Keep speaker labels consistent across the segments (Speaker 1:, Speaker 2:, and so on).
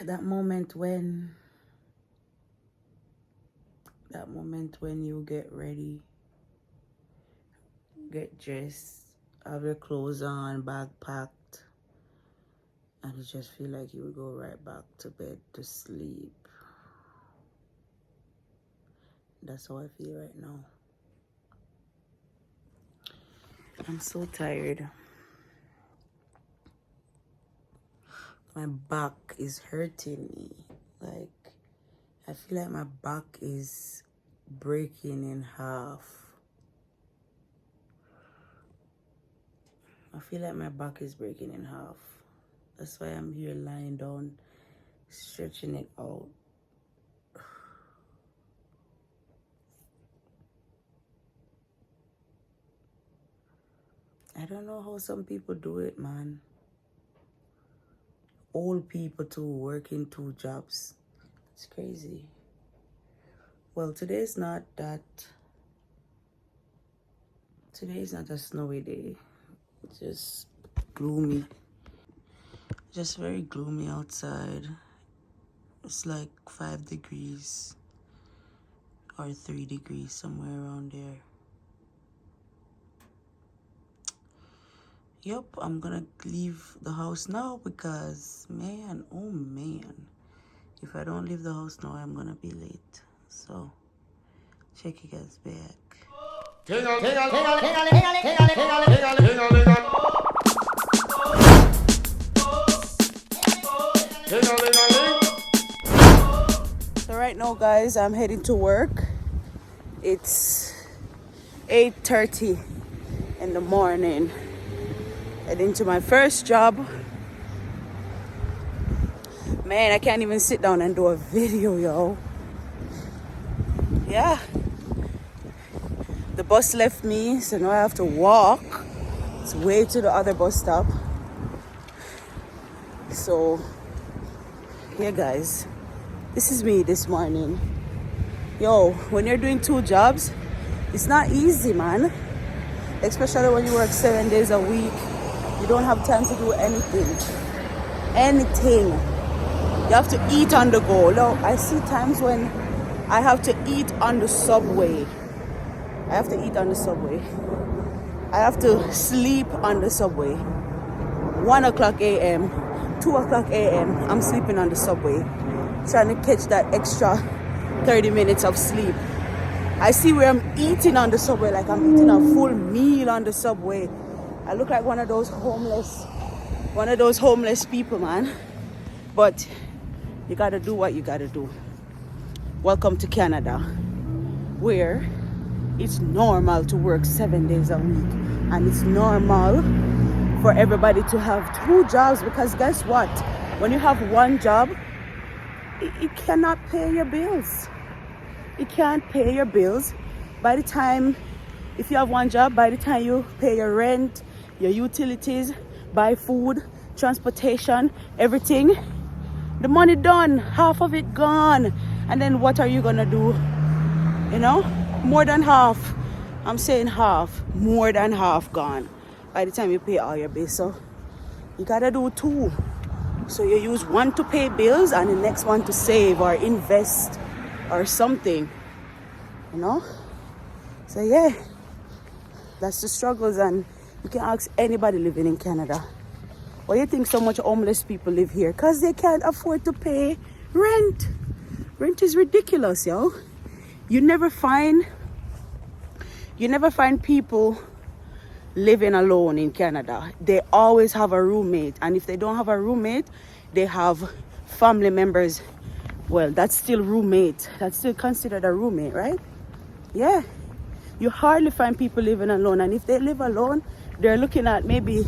Speaker 1: that moment when you get ready, get dressed, have your clothes on, bag packed, and you just feel like you would go right back to bed to sleep. That's how I feel right now. I'm so tired. My back is hurting me. Like, I feel like my back is breaking in half. I feel like my back is breaking in half. That's why I'm here lying down, stretching it out. I don't know how some people do it, man. Old people too, working 2 jobs. It's crazy. Well, today's not a snowy day. It's just gloomy. Just very gloomy outside. It's like 5 degrees or 3 degrees, somewhere around there. Yep, I'm gonna leave the house now because, man, oh man, if I don't leave the house now, I'm gonna be late. So, check you guys back. So right now, guys, I'm heading to work. It's 8:30 in the morning. Heading to my first job. Man, I can't even sit down and do a video, yo. Yeah. The bus left me, so now I have to walk. It's way to the other bus stop. So, yeah, guys. This is me this morning. Yo, when you're doing 2 jobs, it's not easy, man. Especially when you work 7 days a week. You don't have time to do anything. You have to eat on the go. No, I see times when I have to eat on the subway. I have to sleep on the subway. 1 o'clock a.m., 2 o'clock a.m., I'm sleeping on the subway. Trying to catch that extra 30 minutes of sleep. I see where I'm eating on the subway, like I'm eating a full meal on the subway. I look like one of those homeless people, man. But you gotta do what you gotta do. Welcome to Canada, where it's normal to work 7 days a week. And it's normal for everybody to have 2 jobs, because guess what? When you have 1 job, it cannot pay your bills. It can't pay your bills. If you have 1 job, by the time you pay your rent, your utilities, buy food, transportation, everything, the money done, half of it gone. And then what are you gonna do? You know, more than half. I'm saying half, more than half gone by the time you pay all your bills. So you gotta do 2. So you use 1 to pay bills and the next 1 to save or invest or something, you know? So yeah, that's the struggles, and you can ask anybody living in Canada. Why do you think so much homeless people live here? Because they can't afford to pay rent. Rent is ridiculous, yo. You never find people living alone in Canada. They always have a roommate, and if they don't have a roommate, they have family members. Well, that's still roommate. That's still considered a roommate, right? Yeah. You hardly find people living alone, and if they live alone, they're looking at maybe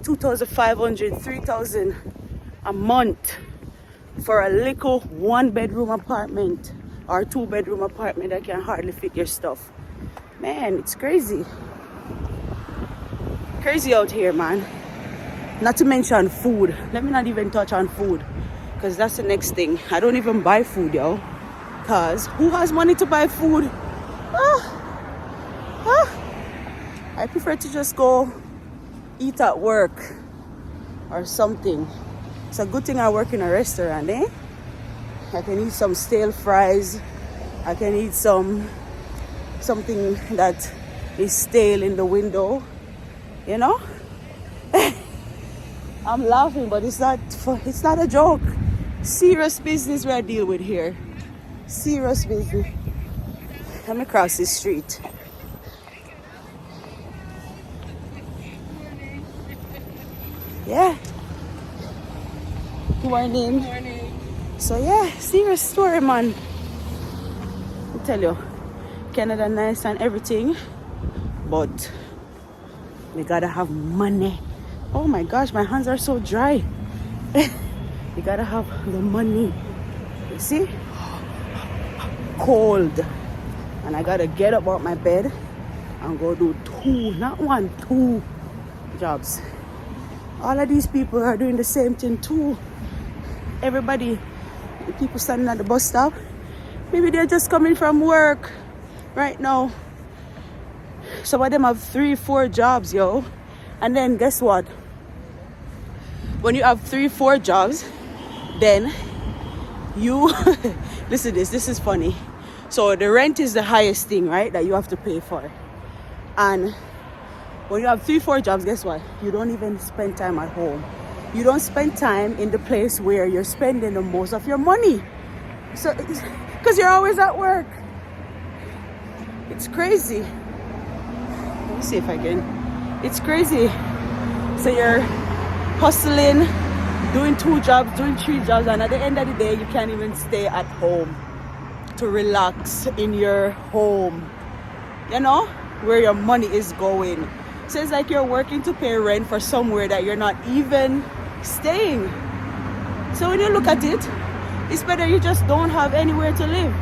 Speaker 1: $2,500, $3,000 a month for a little 1-bedroom apartment or 2-bedroom apartment that can hardly fit your stuff. Man, it's crazy. Crazy out here, man. Not to mention food. Let me not even touch on food, because that's the next thing. I don't even buy food, yo. Because who has money to buy food? I prefer to just go eat at work or something. It's a good thing I work in a restaurant, eh? I can eat some stale fries. I can eat something that is stale in the window, you know? I'm laughing, but it's not a joke. Serious business we deal with here. Serious business. Let me cross this street. Yeah. Good morning. Good morning. So yeah, serious story, man. I tell you, Canada nice and everything, but we gotta have money. Oh my gosh, my hands are so dry. You gotta have the money. You see? Cold. And I gotta get up out my bed and go do 2, not 1, 2 jobs. All of these people are doing the same thing too. Everybody, the people standing at the bus stop, maybe they're just coming from work right now. Some of them have 3, 4 jobs, yo. And then guess what? When you have 3, 4 jobs, then you listen to this is funny. So the rent is the highest thing, right, that you have to pay for. And when you have 3, 4 jobs, guess what? You don't even spend time at home. You don't spend time in the place where you're spending the most of your money. So because you're always at work. It's crazy. Let me see if I can. It's crazy. So you're hustling, doing 2 jobs, doing 3 jobs, and at the end of the day, you can't even stay at home to relax in your home, you know, where your money is going. So it's like you're working to pay rent for somewhere that you're not even staying. So when you look at it, it's better you just don't have anywhere to live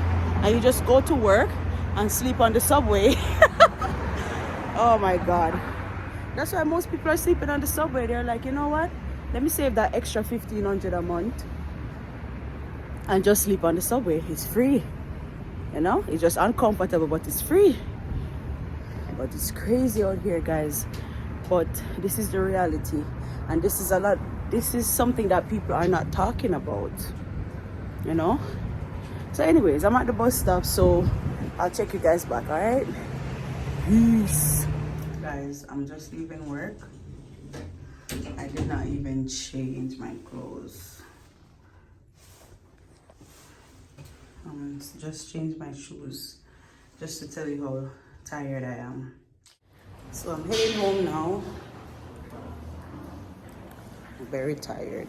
Speaker 1: and you just go to work and sleep on the subway. Oh my God. That's why most people are sleeping on the subway. They're like, you know what? Let me save that extra $1,500 a month and just sleep on the subway. It's free. You know, it's just uncomfortable, but it's free. But it's crazy out here, guys. But this is the reality. And this is something that people are not talking about. You know? So anyways, I'm at the bus stop, so I'll check you guys back, alright? Peace. Guys, I'm just leaving work. I did not even change my clothes. Just changed my shoes just to tell you how tired I am. So I'm heading home now. I'm very tired.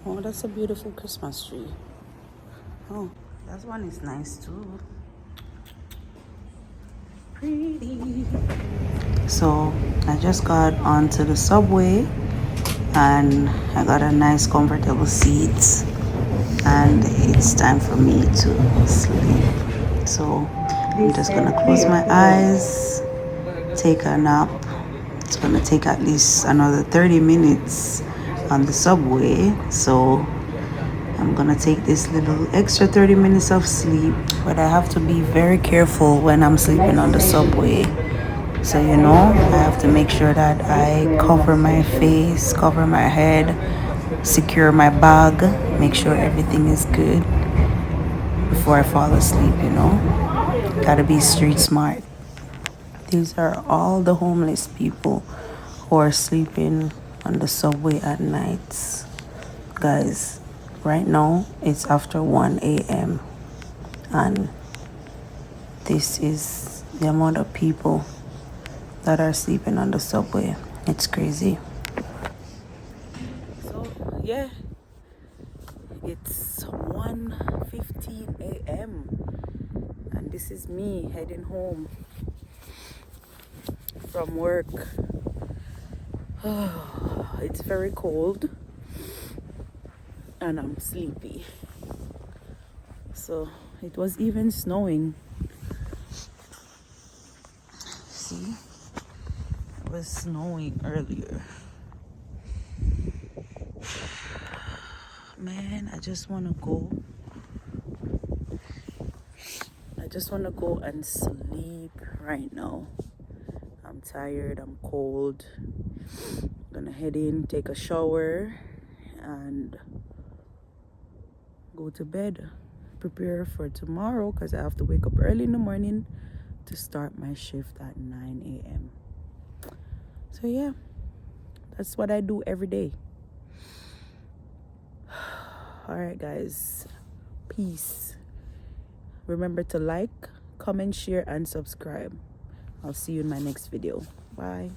Speaker 1: Oh, that's a beautiful Christmas tree. Oh, that one is nice too. Pretty. So I just got onto the subway and I got a nice comfortable seat and it's time for me to sleep. So I'm just gonna close my eyes, take a nap. It's gonna take at least another 30 minutes on the subway, so I'm gonna take this little extra 30 minutes of sleep, but I have to be very careful when I'm sleeping on the subway. So, you know, I have to make sure that I cover my face, cover my head, secure my bag, make sure everything is good before I fall asleep, you know. Gotta be street smart. These are all the homeless people who are sleeping on the subway at nights. Guys, right now it's after 1 a.m. and this is the amount of people that are sleeping on the subway. It's crazy. So yeah, it's 1:15 a.m. and this is me heading home from work. It's very cold and I'm sleepy. So it was even snowing. See? It was snowing earlier. Man, I just want to go. I just want to go and sleep right now. I'm tired, I'm cold. Gonna head in, take a shower, and go to bed. Prepare for tomorrow because I have to wake up early in the morning to start my shift at 9 a.m. So yeah, that's what I do every day. All right, guys. Peace. Remember to like, comment, share, and subscribe. I'll see you in my next video. Bye.